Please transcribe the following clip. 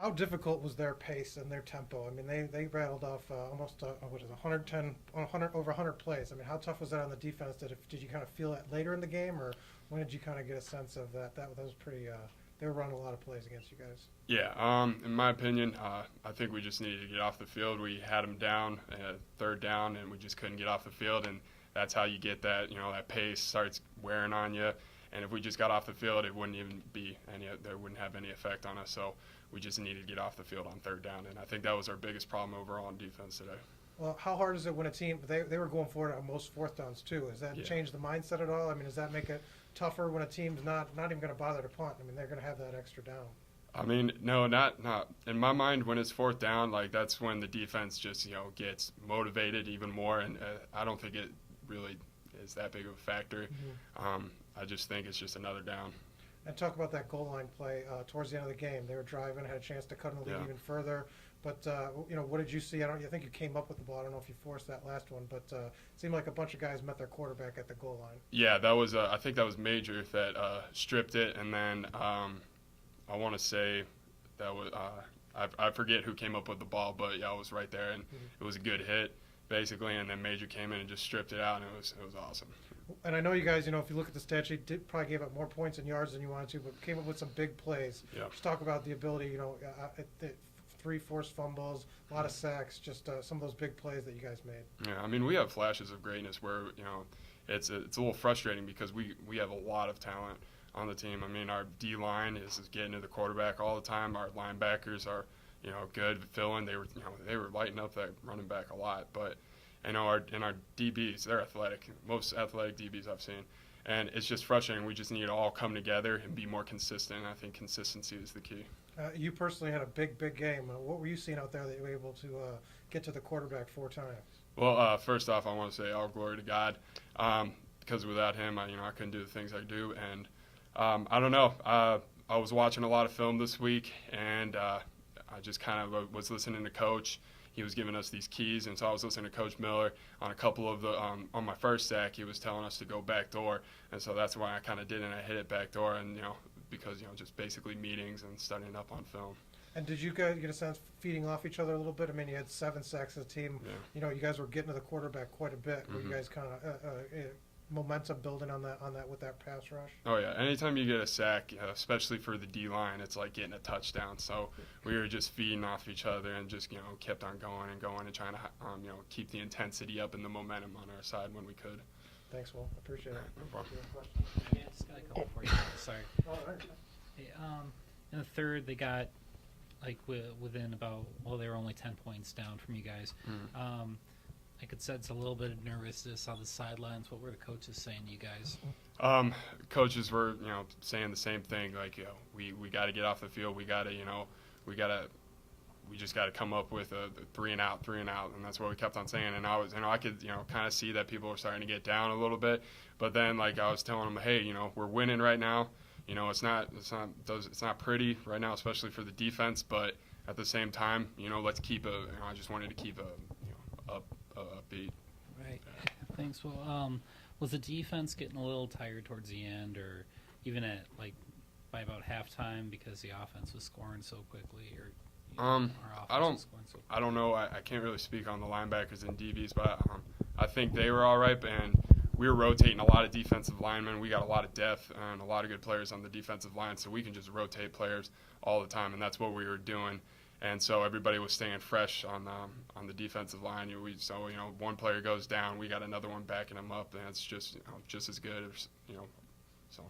How difficult was their pace and their tempo? I mean, they rattled off almost what is it, 110, 100 over 100 plays. I mean, how tough was that on the defense? Did you kind of feel that later in the game, or when did you kind of get a sense of that? That was pretty. They were running a lot of plays against you guys. Yeah, in my opinion, I think we just needed to get off the field. We had them down, third down, and we just couldn't get off the field, and that's how you get that, that pace starts wearing on you. And if we just got off the field, it wouldn't even be there wouldn't have any effect on us. So we just needed to get off the field on third down, and I think that was our biggest problem overall on defense today. Well, how hard is it when a team they were going for it on most fourth downs too? Does that change the mindset at all? I mean, does that make it tougher when a team's not even going to bother to punt? I mean, they're going to have that extra down. I mean, no, not in my mind. When it's fourth down, like that's when the defense just gets motivated even more, and I don't think it really is that big of a factor. Mm-hmm. I just think it's just another down. And talk about that goal line play towards the end of the game. They were driving, had a chance to cut in the lead even further. But what did you see? I think you came up with the ball. I don't know if you forced that last one, but it seemed like a bunch of guys met their quarterback at the goal line. Yeah, that was. I think that was Major that stripped it, and then I want to say that was. I forget who came up with the ball, but yeah, I was right there, and it was a good hit basically. And then Major came in and just stripped it out, and it was awesome. And I know you guys, if you look at the stat sheet, probably gave up more points and yards than you wanted to, but came up with some big plays. Yeah. Just talk about the ability, 3 forced fumbles, a lot of sacks, just some of those big plays that you guys made. Yeah, I mean, we have flashes of greatness where, it's a little frustrating because we have a lot of talent on the team. I mean, our D-line is getting to the quarterback all the time. Our linebackers are, good filling. They were lighting up that running back a lot, but our DBs, they're athletic, most athletic DBs I've seen. And it's just frustrating. We just need to all come together and be more consistent. I think consistency is the key. You personally had a big game. What were you seeing out there that you were able to get to the quarterback 4 times? Well, first off, I want to say all glory to God, because without him, I couldn't do the things I do. And I don't know. I was watching a lot of film this week, and I just kind of was listening to Coach. He was giving us these keys, and so I was listening to Coach Miller on a couple of the on my first sack. He was telling us to go back door, and so that's why I kind of did, and I hit it back door, and because just basically meetings and studying up on film. And did you guys get a sense feeding off each other a little bit? I mean, you had 7 sacks as a team. Yeah. You guys were getting to the quarterback quite a bit. Were you guys kind of momentum building on that with that pass rush? Oh yeah, anytime you get a sack, especially for the D line, it's like getting a touchdown. So we were just feeding off each other and just kept on going and trying to keep the intensity up and the momentum on our side when we could. Thanks, Will. I appreciate it. No problem. Yeah, just got a couple for you. Sorry. All right. Hey, in the third, they got within about they were only 10 points down from you guys. I could sense a little bit of nervousness on the sidelines. What were the coaches saying to you guys? Coaches were, saying the same thing. Like, we got to get off the field. We just got to come up with a 3 and out, and that's what we kept on saying. And I could, kind of see that people were starting to get down a little bit. But then, like, I was telling them, hey, we're winning right now. It's not pretty right now, especially for the defense. But at the same time, let's keep I just wanted to keep upbeat. Right. Thanks. Well, was the defense getting a little tired towards the end, or even at by about halftime because the offense was scoring so quickly? Or I don't know. I can't really speak on the linebackers and DBs, but I think they were all right. And we were rotating a lot of defensive linemen. We got a lot of depth and a lot of good players on the defensive line, so we can just rotate players all the time, and that's what we were doing. And so everybody was staying fresh on the defensive line. One player goes down, we got another one backing him up, and it's just as good. So.